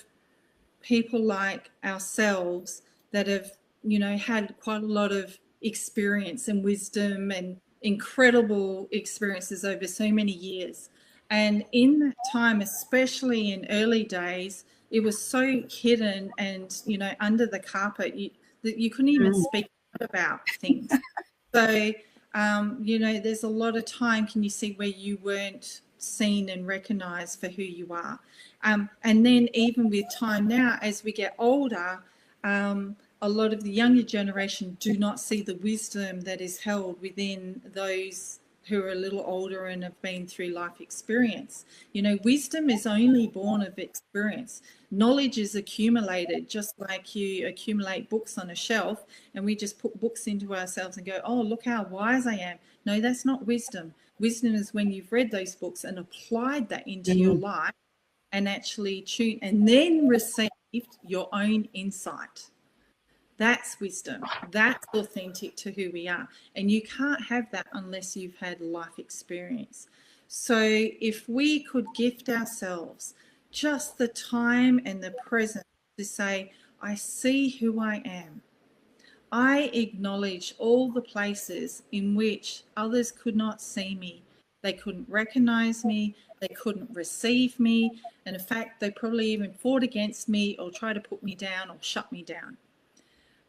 people like ourselves that have, you know, had quite a lot of experience and wisdom and incredible experiences over so many years. And in that time, especially in early days, it was so hidden and, you know, under the carpet that you couldn't even speak about things. So, you know, there's a lot of time, can you see, where you weren't seen and recognized for who you are. And then even with time now, as we get older, a lot of the younger generation do not see the wisdom that is held within those who are a little older and have been through life experience. You know, wisdom is only born of experience. Knowledge is accumulated, just like you accumulate books on a shelf and we just put books into ourselves and go, oh, look how wise I am. No, that's not wisdom. Wisdom is when you've read those books and applied that into your life and actually tuned and then received your own insight. That's wisdom. That's authentic to who we are. And you can't have that unless you've had life experience. So if we could gift ourselves just the time and the presence to say, I see who I am. I acknowledge all the places in which others could not see me. They couldn't recognize me. They couldn't receive me. And in fact, they probably even fought against me or tried to put me down or shut me down.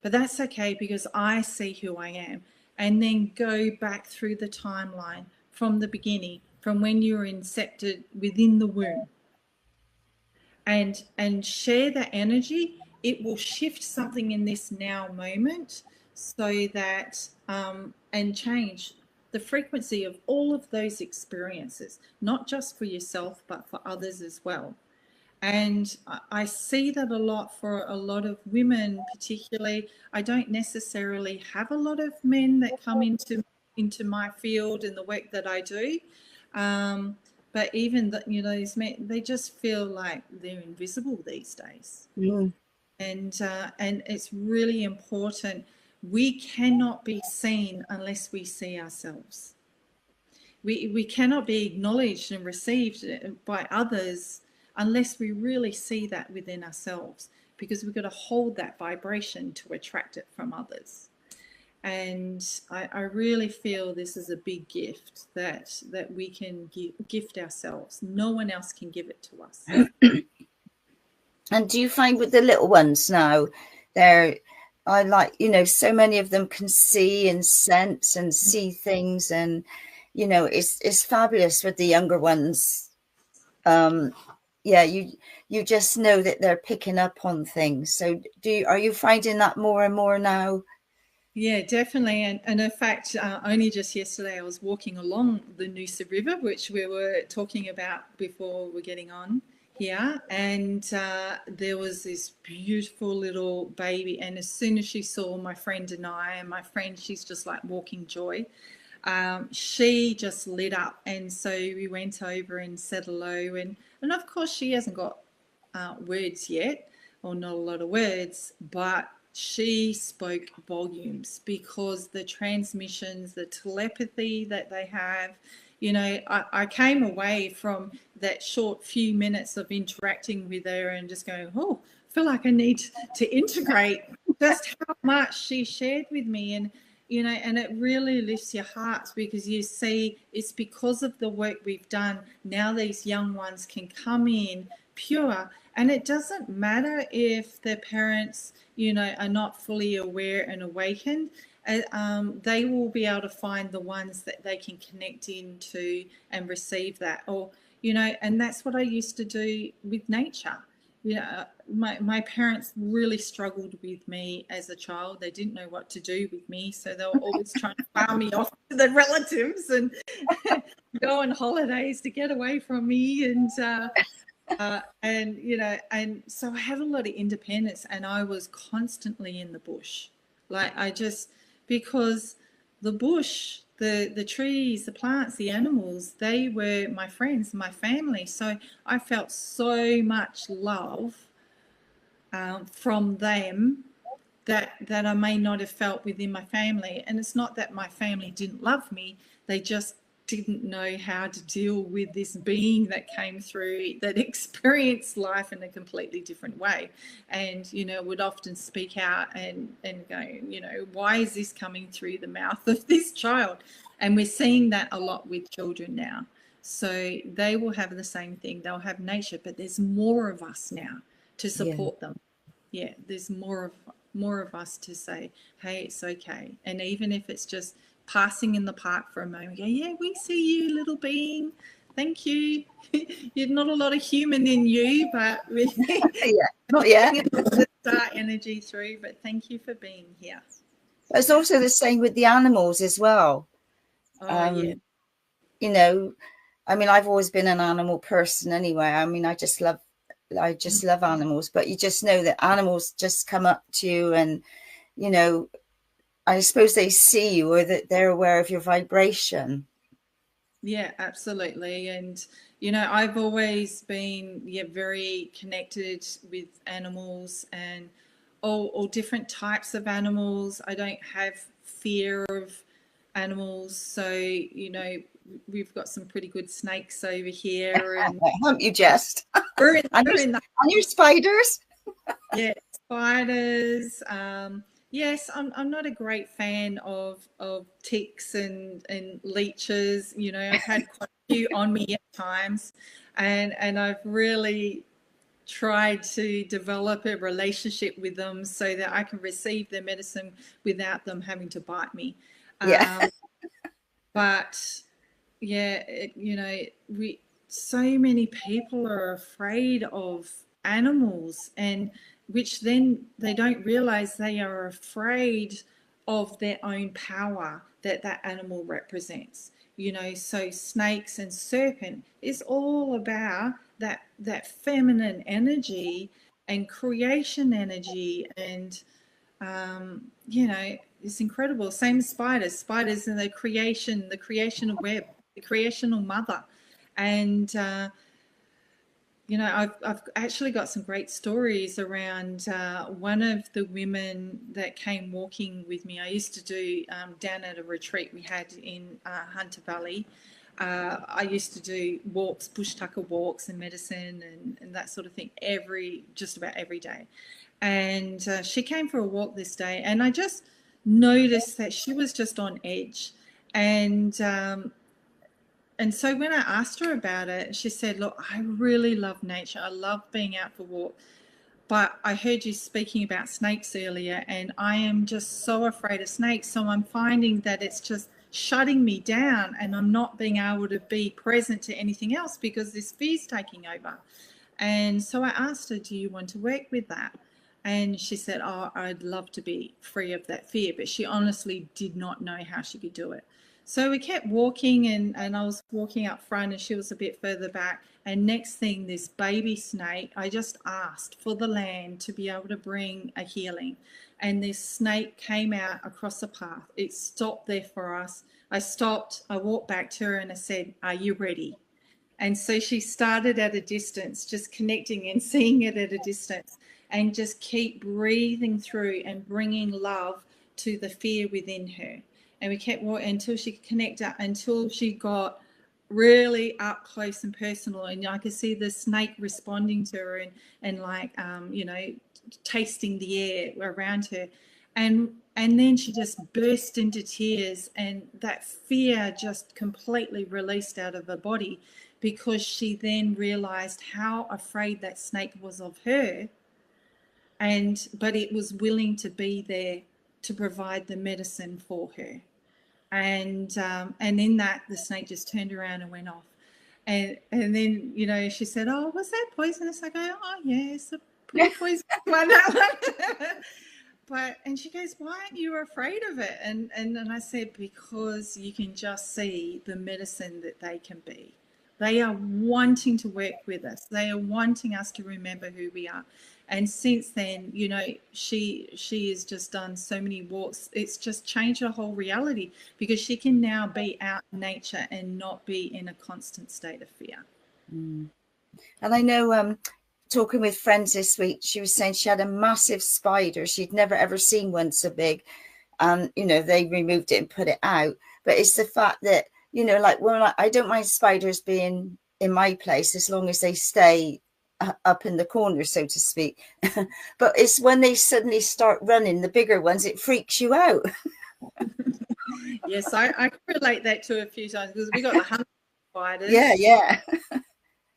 But that's okay because I see who I am. And then go back through the timeline from the beginning, from when you were incepted within the womb. And share that energy. It will shift something in this now moment so that, and change the frequency of all of those experiences, not just for yourself, but for others as well. And I see that a lot for a lot of women, particularly. I don't necessarily have a lot of men that come into my field and the work that I do. But even that, you know, these men, they just feel like they're invisible these days. And it's really important. We cannot be seen unless we see ourselves. We cannot be acknowledged and received by others unless we really see that within ourselves, because we've got to hold that vibration to attract it from others. And I really feel this is a big gift that we can gift ourselves. No one else can give it to us. And do you find with the little ones now, I like, you know, so many of them can see and sense and see things, and, you know, it's fabulous with the younger ones. Yeah, you just know that they're picking up on things. So are you finding that more and more now? Yeah, definitely. And in fact, only just yesterday I was walking along the Noosa River, which we were talking about before we're getting on here, and there was this beautiful little baby, and as soon as she saw my friend and my friend, she's just like walking joy, she just lit up. And so we went over and said hello, and of course she hasn't got words yet, or not a lot of words, but she spoke volumes, because the transmissions, the telepathy that they have, you know, I came away from that short few minutes of interacting with her and just going, oh, I feel like I need to integrate just how much she shared with me. And, you know, and it really lifts your hearts, because you see it's because of the work we've done. Now these young ones can come in pure, and it doesn't matter if their parents, you know, are not fully aware and awakened. They will be able to find the ones that they can connect into and receive that. Or, you know, and that's what I used to do with nature. You know, my parents really struggled with me as a child. They didn't know what to do with me, so they were always trying to file me off to the relatives and go on holidays to get away from me. And you know, and so I had a lot of independence, and I was constantly in the bush. Like, I just, because the bush, the trees, the plants, the animals, they were my friends, my family. So I felt so much love from them that I may not have felt within my family. And it's not that my family didn't love me, they just didn't know how to deal with this being that came through, that experienced life in a completely different way, and, you know, would often speak out and go, you know, why is this coming through the mouth of this child? And we're seeing that a lot with children now. So they will have the same thing. They'll have nature, but there's more of us now to support them. Yeah, there's more of us to say, hey, it's okay. And even if it's just passing in the park for a moment, go, yeah, we see you, little being. Thank you. You're not a lot of human in you, but not yet. The star energy through. But thank you for being here. It's also the same with the animals as well. Yeah. You know, I mean, I've always been an animal person anyway. I mean, I just love animals, but you just know that animals just come up to you, and, you know, I suppose they see you, or that they're aware of your vibration. Yeah, absolutely. And, you know, I've always been very connected with animals, and all different types of animals. I don't have fear of animals. So, you know, we've got some pretty good snakes over here. And haven't you just? And your spiders? Yeah, spiders. Yes, I'm not a great fan of ticks and leeches. You know, I've had quite a few on me at times, and I've really tried to develop a relationship with them so that I can receive their medicine without them having to bite me. Yeah. But yeah, you know, so many people are afraid of animals, and which then they don't realize they are afraid of their own power that animal represents. You know, so snakes and serpent is all about that feminine energy and creation energy, and you know, it's incredible. Same as spiders and the creational web, the creational mother. And you know, I've actually got some great stories around one of the women that came walking with me. I used to do down at a retreat we had in Hunter Valley. I used to do walks, bush tucker walks and medicine and that sort of thing just about every day. And she came for a walk this day, and I just noticed that she was just on edge. And so when I asked her about it, she said, look, I really love nature. I love being out for a walk. But I heard you speaking about snakes earlier, and I am just so afraid of snakes. So I'm finding that it's just shutting me down, and I'm not being able to be present to anything else because this fear's taking over. And so I asked her, do you want to work with that? And she said, oh, I'd love to be free of that fear. But she honestly did not know how she could do it. So we kept walking, and I was walking up front and she was a bit further back. And next thing, this baby snake, I just asked for the land to be able to bring a healing. And this snake came out across the path. It stopped there for us. I stopped, I walked back to her and I said, "Are you ready?" And so she started at a distance, just connecting and seeing it at a distance, and just keep breathing through and bringing love to the fear within her. And we kept walking until she could connect up, until she got really up close and personal. And I could see the snake responding to her and like, you know, tasting the air around her. And then she just burst into tears, and that fear just completely released out of her body, because she then realized how afraid that snake was of her, but it was willing to be there to provide the medicine for her. And in that, the snake just turned around and went off. And then, you know, she said, "Oh, was that poisonous?" I go, "Oh, yes, a pretty poisonous one." And she goes, "Why aren't you afraid of it?" And I said, "Because you can just see the medicine that they can be. They are wanting to work with us. They are wanting us to remember who we are." And since then, you know, she has just done so many walks. It's just changed her whole reality, because she can now be out in nature and not be in a constant state of fear. And I know, talking with friends this week, she was saying she had a massive spider. She'd never ever seen one so big. And, you know, they removed it and put it out. But it's the fact that, you know, like, well, I don't mind spiders being in my place as long as they stay up in the corner, so to speak. But it's when they suddenly start running, the bigger ones, it freaks you out. Yes, I can relate that to a few times, because we got the honey spiders.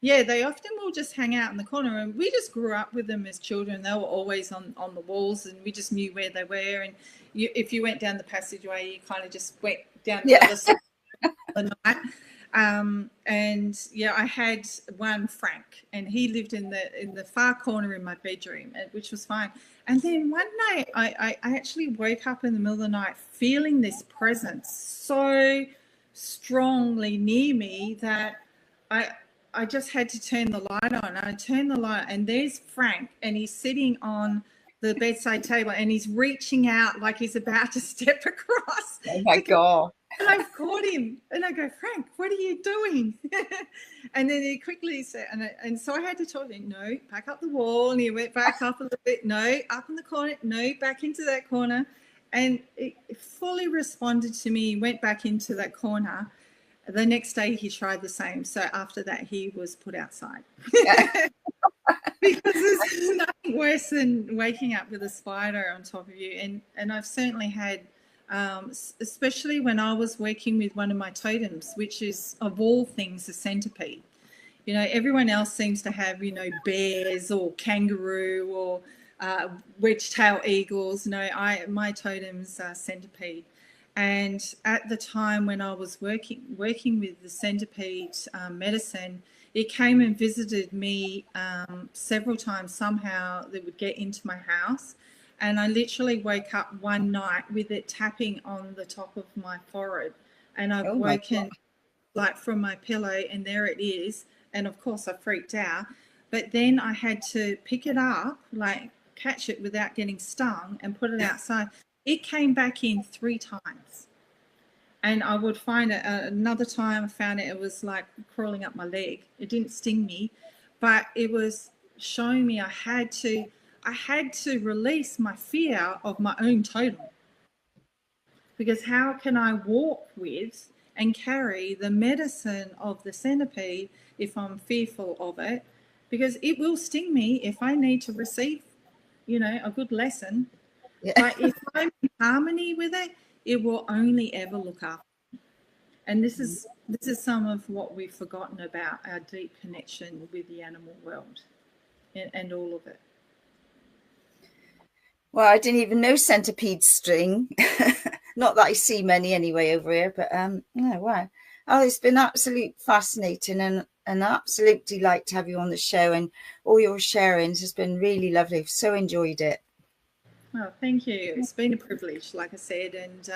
Yeah, they often will just hang out in the corner, and we just grew up with them as children. They were always on the walls, and we just knew where they were. And if you went down the passageway, you kind of just went down the other side of the night. And yeah, I had one, Frank, and he lived in the far corner in my bedroom, which was fine. And then one night, I actually woke up in the middle of the night feeling this presence so strongly near me that I just had to turn the light on. I turned the light, and there's Frank, and he's sitting on the bedside table, and he's reaching out like he's about to step across. Oh my God. And I've caught him, and I go, "Frank, what are you doing?" And then he quickly said, and so I had to talk to him, "No, back up the wall." And he went back up a little bit. "No, up in the corner." "No, back into that corner." And it fully responded to me. He went back into that corner. The next day he tried the same. So after that, he was put outside. Because there's nothing worse than waking up with a spider on top of you. And I've certainly had, especially when I was working with one of my totems, which is, of all things, a centipede. You know, everyone else seems to have, you know, bears or kangaroo or wedge-tailed eagles. No, my totem's centipede. And at the time when I was working with the centipede medicine, it came and visited me several times. Somehow they would get into my house, and I literally woke up one night with it tapping on the top of my forehead, and I've woken like from my pillow, and there it is. And of course I freaked out, but then I had to pick it up, like catch it without getting stung, and put it outside. It came back in 3 times. And I would find it another time I found it was like crawling up my leg. It didn't sting me, but it was showing me I had to release my fear of my own totem. Because how can I walk with and carry the medicine of the centipede if I'm fearful of it? Because it will sting me if I need to receive, you know, a good lesson. Yeah. But if I'm in harmony with it, it will only ever look after me. And this is some of what we've forgotten about our deep connection with the animal world and all of it. Well, I didn't even know centipede string. Not that I see many anyway over here, but oh, wow. Oh, it's been absolutely fascinating and an absolute delight to have you on the show, and all your sharings has been really lovely. I've so enjoyed it. Oh, thank you. It's been a privilege, like I said, and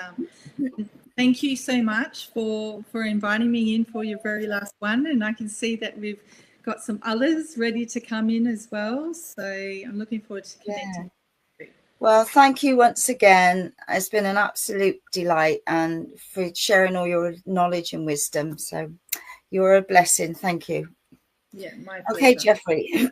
Thank you so much for inviting me in for your very last one. And I can see that we've got some others ready to come in as well. So I'm looking forward to connecting. Yeah. Well, thank you once again. It's been an absolute delight, and for sharing all your knowledge and wisdom. So you're a blessing. Thank you. Yeah, my pleasure. Okay, Jeffrey.